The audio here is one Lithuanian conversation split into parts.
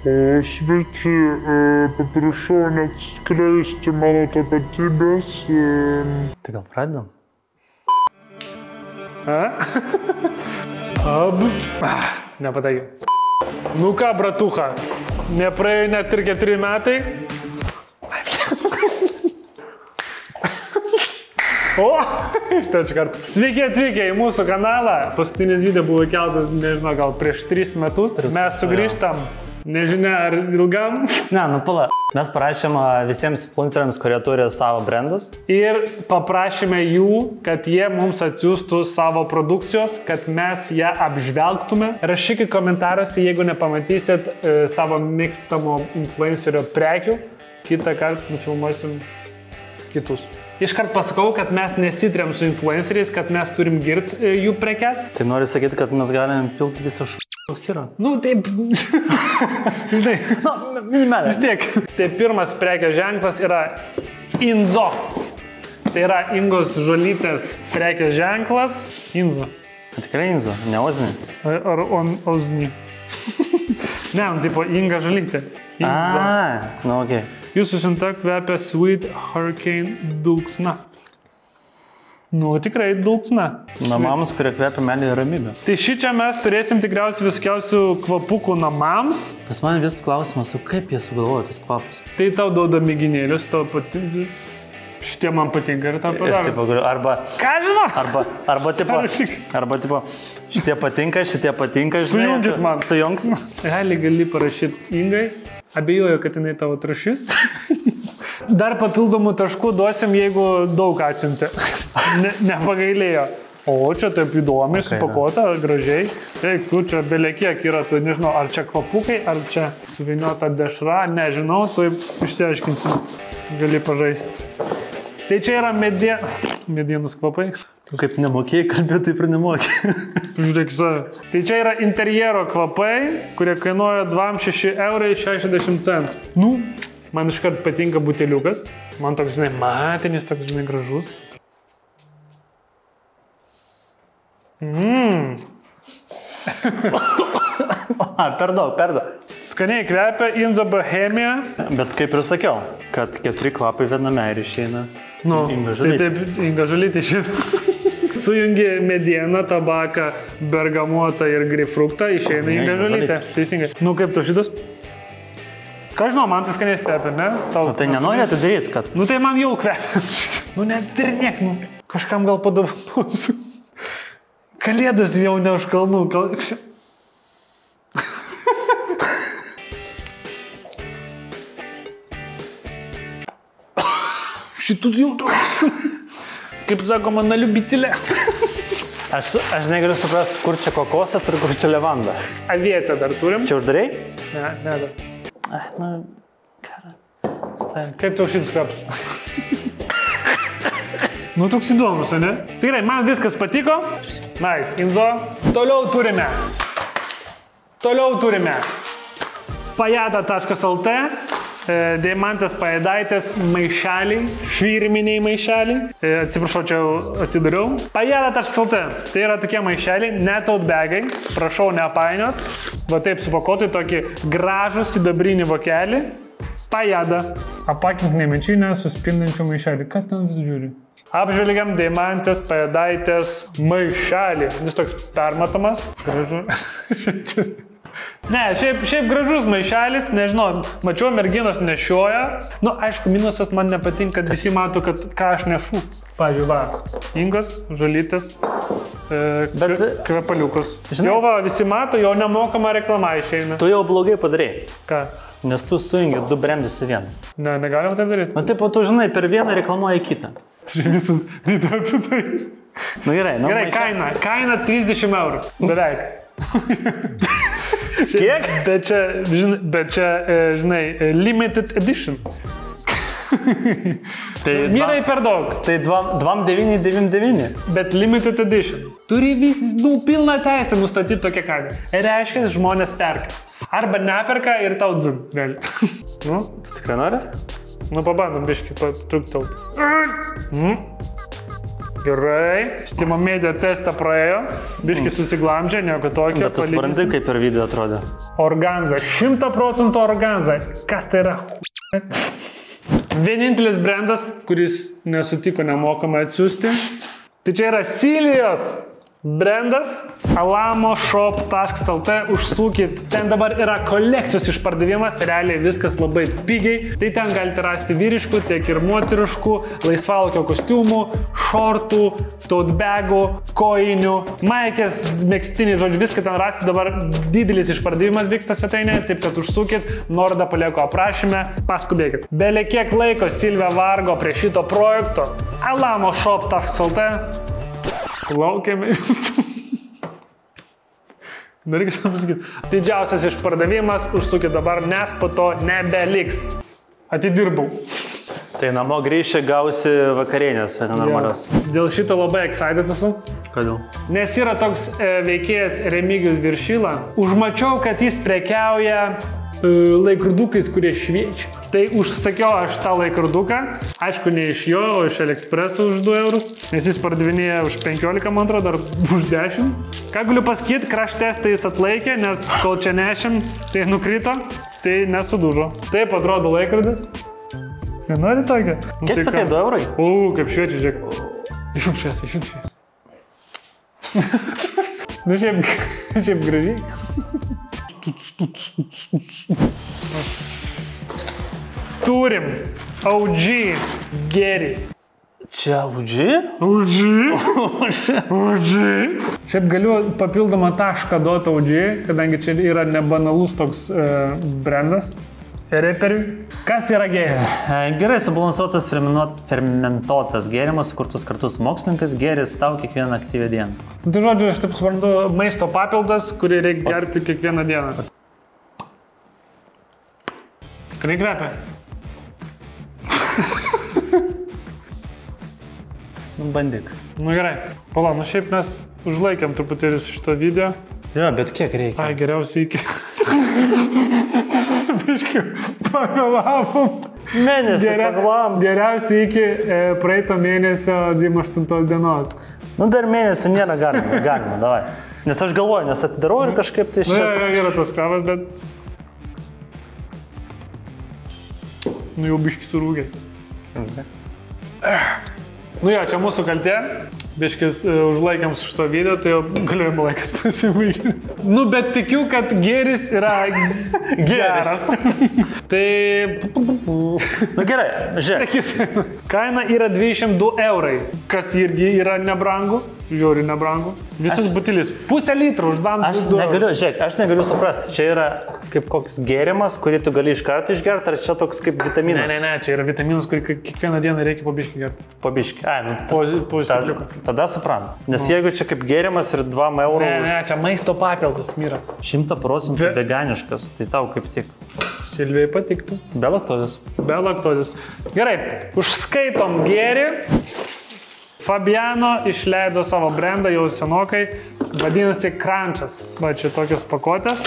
Sveiki, paprašau neatskleisti mano tapatybės. Tai gal pradedam? Nepataikiau. Nu ką, bratucha, nepraėjo net ir 4 metai. O, iš to iškart. Sveiki atvykę į mūsų kanalą. Paskutinis video buvo įkeltas, nežinau, gal prieš 3 metus. Mes sugrįžtam, nežinia ar ilgam. Ne, nu pala. Mes parašėm visiems influenceriams, kurie turi savo brandus. Ir paprašėme jų, kad jie mums atsiųstų savo produkcijos, kad mes ją apžvelgtume. Rašykit komentaruose, jeigu nepamatysit savo mėgstamo influencerio prekių. Kitą kartą nufilmuosim kitus. Iškart pasakau, kad mes nesitrėm su influenceriais, kad mes turim girt jų prekes. Tai nori sakyti, kad mes galim pilti visą syrą? Nu, taip. Žinai, Minimalė. vis tiek. Tai pirmas prekės ženklas yra Inzo. Tai yra Ingos Žolytės prekės ženklas. Inzo. Tikrai Inzo, ne Ozni. Ar Ozni. Ne, tipo Inga Žolytė. Inzo. Nu okei. Jūsų siunta kvepia Sweet Hurricane dulksna. Nu, tikrai dulksna. Namams, kurie kvepia meilė ir ramybė. Tai šičia mes turėsim tikriausiai viskiausių kvapukų namams. Pas man vis klausimas, kaip jie sugalvojo tas kvapus. Tai tau duoda mėginėlius, tau patinka. Šitie man patinka ir tau padaro. Arba... Ką žinau? Arba tipo, šitie patinka, žinai. Sujungit man. Sujungs. Realiai gali parašyti Ingai. Abejoju, kad jinai tavo atrašys. Dar papildomų taškų duosim, jeigu daug atsiuntė. Nepagailėjo. O, čia taip įdomiai, supakuota, gražiai. Eik, tu čia belekiek yra, tu nežinau, ar čia kvapukai, ar čia suviniota dešra, nežinau, tu išsiaiškinsim. Gali pažaisti. Tai čia yra medienos kvapai. Tu kaip nemokėjai kalbėti, taip ir nemokėjai. Žiūrėk, tai čia yra interjero kvapai, kurie kainuoja 26,60 €. Nu, man iškart patinka buteliukas. Man toks, žinai, matinis, toks, žinai, gražus. Per daug. Skaniai kvepia Inzo Bohemia. Bet kaip ir sakiau, kad 4 kvapai viename ir išeina Inga Žolytė. Taip, Inga Žolytė išeina. Sujungi medieną, tabaką, bergamotą ir grapefruktą, išeina Inga Žolytė. Teisingai. Nu, kaip to šitas? Ką žinau, man tai skaniai kvepia, ne? Tai nenori atidaryti, kad... Nu, tai man jau kvepia. Nu, netirnėk, nu. Kažkam gal padovanosiu. Kalėdas jau ne už kalnų. Šitus jau toks. Kaip sakoma, naliubitelė. Aš negaliu suprasti, kur čia kokosas ir kur čia levanda. Avietę dar turim. Čia uždarai? Ne dar. Nu, ką. Kaip tau šitas kvapas? Nu, toks įdomus, ne? Tikrai, man viskas patiko. Nice, Inzo. Toliau turime pajada.lt, Deimantės Pajadaitės maišeliai, firminiai maišeliai. Atsiprašau, čia atidariau. Pajada.lt, tai yra tokie maišeliai, ne tote bagai, prašau nepainiot. Va taip supakuotai tokį gražų sidabrinį vokelį. Pajada. Apakink nemenčinę su spindinčiu maišelį. Ką ten vis žiūri? Apžvelgiam Deimantės Pajadaitės maišelį. Jis toks permatomas. Gražu. Ne, šiaip gražus maišelis, nežinau, mačiau, merginos nešioja. Nu, aišku, minusas man nepatinka, kad visi mato, ką aš nešu. Pavyzdžiui, va, Ingos Žolytės kvepaliukus. Jau va, visi mato, jau nemokama reklama išeina. Tu jau blogai padarėjai. Ką? Nes tu sujungi 2 brandus į vieną. Ne, negalim taip daryti. Na taip, tu žinai, per vieną reklamuoji kitą. Tai visus video apie tai. Nu gerai, nu. Gerai, kaina 30 €. Beveik. Kiek? Bet čia, žinai, limited edition. Tai vyrai per daug. Tai 2,999. Bet limited edition. Turi pilną teisę nustatyti tokią kainą. Ir reiškia, žmonės perka. Arba neperka ir tau dzin. Nu? Tikrai nori? Nu, pabandom biškį, patrukti tau. Gerai. Stimo media testą praėjo. Biškai susiglamdžia, nieko tokio. Bet tu supranti, kaip per video atrodė. Organza. 100% organza. Kas tai yra? Vienintelis brandas, kuris nesutiko nemokamai atsiųsti. Tai čia yra Silijos brandas. alamoshop.lt, užsukit. Ten dabar yra kolekcijos išpardavimas, realiai viskas labai pigiai. Tai ten galite rasti vyriškų, tiek ir moteriškų, laisvalaikio kostiumų, šortų, tote bagų, kojinių, maikės, megstiniai, žodžiu, viską ten rasti. Dabar didelis išpardavimas vyksta svetainėje, taip kad užsukit, nuorodą palieku aprašyme, paskubėkit. Bele kiek laiko Silvija vargo prie šito projekto. alamoshop.lt. Laukiame jūsų. Dar kažką pasakyti. Didžiausias išpardavimas, užsukit dabar, nes po to nebeliks. Atidirbau. Tai namo grįši, gausi vakarienės, nenormalios. Dėl šito labai excited esu. Kodėl? Nes yra toks veikėjas Remigijus Viršila. Užmačiau, kad jis prekiauja laikrodukais, kurie šviečia. Tai užsakiau aš tą laikroduką. Aišku, ne iš jo, o iš AliExpresso už 2 eurus. Nes jis pardavinėja už 15, man atrodo, dar už 10. Ką galiu pasakyti, crash testą jis atlaikė, nes kol čia nešim, tai nukrito, tai nesudužo. Taip atrodo laikrodis. Nenori tokio? Kiek sakai, 2 eurai? Kaip šviečia, žiūrėk. Iššūkšės. Nu šiaip gražiai. Turim OG Geri. Čia OG? OG. Šiaip galiu papildomą tašką duoti OG, kadangi čia yra nebanalus toks brandas. Reperiui. Kas yra gėris? Gerai subalansuotas fermentuotas gėrimas, sukurtus kartu su mokslininkais, gėris tau kiekvieną aktyvią dieną. Tai žodžiu, aš taip suprantu, maisto papildas, kurį reikia gerti kiekvieną dieną. Kai kvepia? Nu, bandyk. Nu gerai. Pala, nu šiaip mes užlaikėm truputėlį šito video. Jo, bet kiek reikia? Ai, geriausiai iki... Biškiu, pavėlavom. Mėnesį pavėlavom. Geriausiai iki praeito mėnesio 28 dienos. Nu, dar mėnesį nėra galima, davai. Nes aš galvoju, nes atidarau ir kažkaip tai šitą... Nu, yra tas kavas, bet... Nu, jau biškis surūgęs. Nu jo, čia mūsų kaltė. Biškis užlaikėm su šito video, tai jau galiojimo laikas pasibaigė. Nu, bet tikiu, kad gėris yra geras. Tai... Nu gerai, žiūrėk. Kaina yra 22 eurai, kas irgi yra nebrangu. Žiūri nebrangu. Visas butilis. Pusę litrų už 2 eurus. Aš negaliu suprasti. Čia yra kaip koks gėrimas, kurį tu gali iškart išgerti, ar čia toks kaip vitaminas? Ne, čia yra vitaminas, kurį kiekvieną dieną reikia po biškį gerti. Po biškį, nu. Po stikliuką. Tada suprantu. Nes jeigu čia kaip gėrimas ir 2 eurų... Ne, čia maisto papildas, Mira. 100% veganiškas, tai tau kaip tik. Silvijai patiktų. Be laktozės. Be laktozės. Gerai, užskaitom gėrį. Fabiano išleido savo brandą jau senokai, vadinasi Crunchas. Va, čia tokios pakuotės.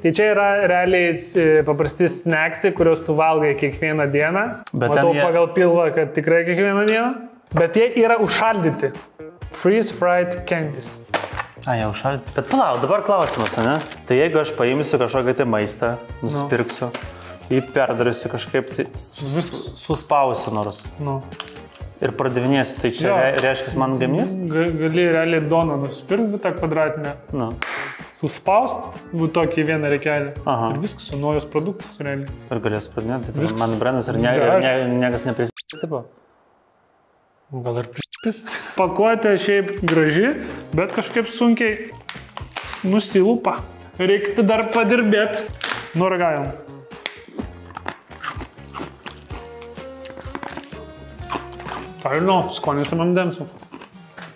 Tai čia yra realiai paprasti snacksai, kuriuos tu valgai kiekvieną dieną. Matau pagal pilvą, kad tikrai kiekvieną dieną. Bet jie yra užšaldyti. Freeze fried candies. Jau užšaldyti. Bet palauk, dabar klausimas, ne? Tai jeigu aš paimsiu kažkokią tai maistą, nusipirksiu, jį perdarysiu kažkaip, tai suspausiu nors. Ir pardavinėsiu, tai čia reiškia man gaminys? Gali realiai doną nusipirkti tą kvadratinę. Suspaust, tokį vieną reikelį. Ir viskas, su naujos produktas realiai. Ir galėsiu pradėti, tai man brandas ir niekas neprisistipo. Gal ir prispis. Pakuotė šiaip graži, bet kažkaip sunkiai nusilupa. Reiktų dar padirbėti. Nuragajom. Ką žinau, skonis man demsiu.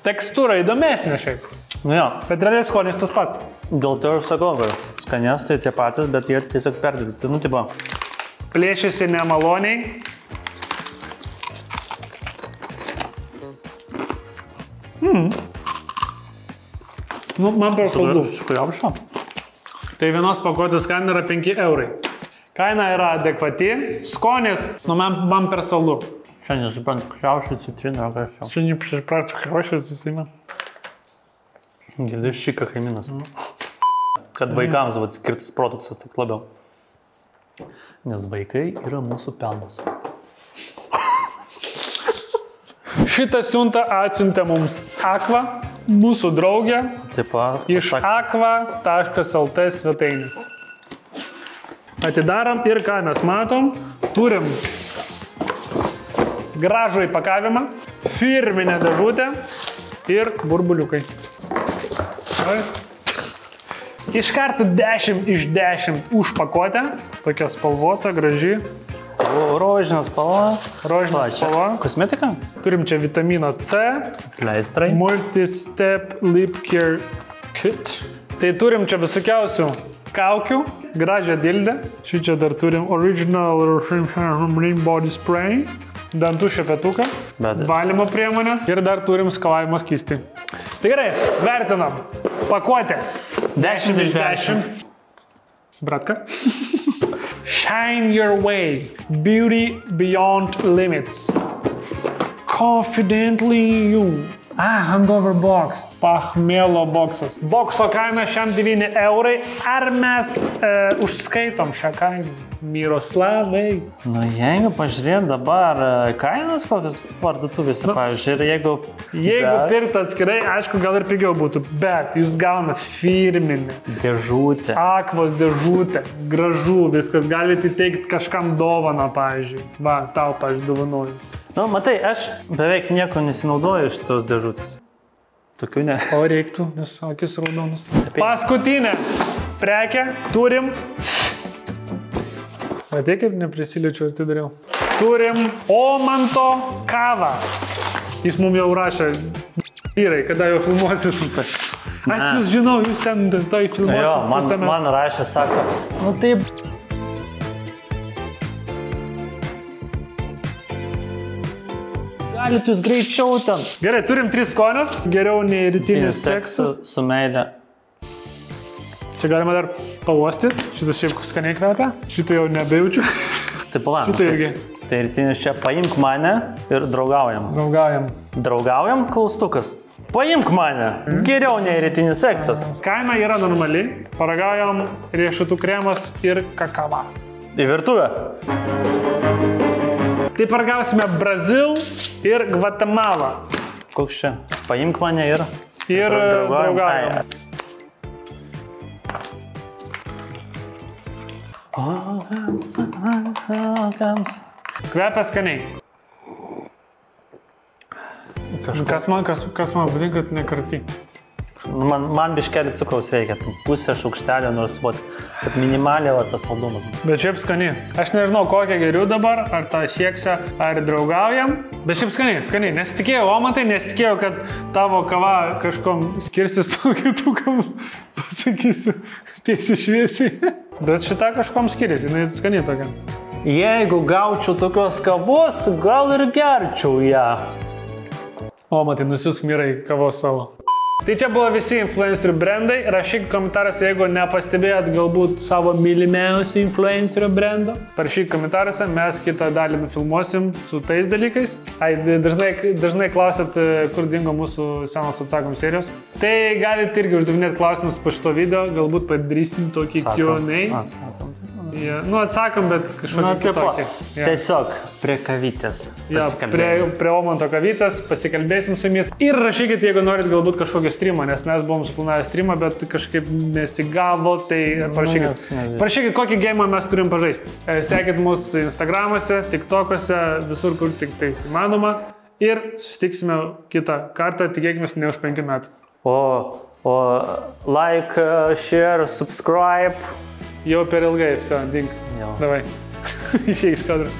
Tekstūra įdomesnė šiaip. Nu jo. Bet realiai skonis tas pats. Dėl to aš sakau, kad skanėstai tie patys, bet jie tiesiog perdirbti. Nu, tipo. Plėšiasi nemaloniai. Nu, man per saldu. Škuriaušo. Tai vienos pakuotės kaina yra 5 eurai. Kaina yra adekvati. Skonis, nu, man per saldu. Šiandien suprantu, kriaušių citrinų ar kažką. Šiandien pripratų kriaušių citrinų. Girdėjau šį kaiminas. Kad vaikams skirtas produktas tik labiau. Nes vaikai yra mūsų pelnas. Šitą siuntą atsiuntė mums Aqua, mūsų draugė, Taip pat. iš aqua.lt svetainės. Atidarom ir ką mes matom, turim gražų įpakavimą, firminę dėžutę ir burbuliukai. Iš karto 10 iš 10 užpakuotę, tokia spalvota, graži. Rožinė spalva. Rožinė spalva. Kosmetika? Turim čia vitamino C, Pleistrai. Multi-Step Lip Care Kit. Tai turim čia visokiausių kaukių, gražią dildę. Šičia dar turim Original Marine Body Spray, dantų šepetuką, valymo priemonės ir dar turim skalavimo skystį. Tai gerai, vertinam. Pakuotė. 10 iš 10. Bratka. Shine your way. Beauty beyond limits. Confidently you. Hangover box. Pachmėlo boksas. Bokso kaina šiam 9 eurai. Ar mes užskaitom šią kainą? Miroslavai. Nu, jeigu pažiūrėt dabar kainas kokias parduotuvėse, pavyzdžiui, ir jeigu pirkt atskirai, aišku, gal ir pigiau būtų, bet jūs gaunat firminę dėžutę. Aquos dėžutę, gražu, viskas, galite įteikti kažkam dovaną, pavyzdžiui. Va, tau, pavyzdžiui, dovanoju. Nu, matai, aš beveik nieko nesinaudoju iš tos dėžutės. Tokių ne. O reiktų, nes akis raudonas. Paskutinė prekė turim. Matai, kaip neprisiliečiu ir tai dariau. Turim Omanto kavą. Jis mums jau rašė, vyrai, kada jau filmuosit. Aš jūs žinau, jūs ten tai filmuosit. Jo, man rašė, sako, nu taip. Galit jūs greičiau ten. Gerai, turim 3 skonius. Geriau nei rytinis seksas. Su meilė. Čia galima dar pauostyti. Šitas šiaip skaniai kvepia. Šitą jau nebejaučiu. Tai palauk. Šitą irgi. Tai rytinis čia paimk mane ir draugaujam. Draugaujam, klaustukas. Paimk mane. Geriau nei rytinis seksas. Kaina yra normali. Paragaujam riešutų kremas ir kakava. Į virtuvę. Tai paragausime Brazil ir Gvatemala. Koks čia? Paimk mane ir draugaujam. Kvepia skaniai. Kas man patinka, kad nekarti. Man biškelį cukraus reikia, pusę šaukštelio nors vot, kad minimaliai va, tas saldumas. Bet šiaip skaniai. Aš nežinau, kokią geriau dabar, ar tą sieksę, ar draugaujam. Bet šiaip skaniai. Nesitikėjau, Omantai, nesitikėjau, kad tavo kava kažkom skirsis su kitų kavų. Pasakysiu, tiesiai šviesiai. Bet šita kažkom skiriasi, jinai skaniai tokia. Jeigu gaučiau tokios kavos, gal ir gerčiau ją. Omantai, nusiusk Mirai kavos savo. Tai čia buvo visi influencerių brandai. Rašyk komentaruose, jeigu nepastebėjot galbūt savo mylimiausių influencerio brando. Parašyk komentaruose, mes kitą dalį nufilmuosim su tais dalykais. Dažnai klausėt, kur dingo mūsų senos atsakom serijos. Tai galite irgi uždavinėti klausimus po šito video, galbūt padarysim tokį Q&A. Atsakom, bet kažkokį kitokį. Tiesiog prie kavytės. Prie Omanto kavytės, pasikalbėsim su jumis. Ir rašykit, jeigu norit galbūt kažkokį streamą, nes mes buvom suplanavę streamą, bet kažkaip nesigavo, tai parašykit, kokį game'ą mes turim pažaisti. Sekit mūsų Instagramuose, TikTokuose, visur, kur tik tai įmanoma. Ir susitiksime kitą kartą, tikėkime, ne už 5 metų. O like, share, subscribe. Jau per ilgai, viso, dink. Davai. Išėjai iš kadro.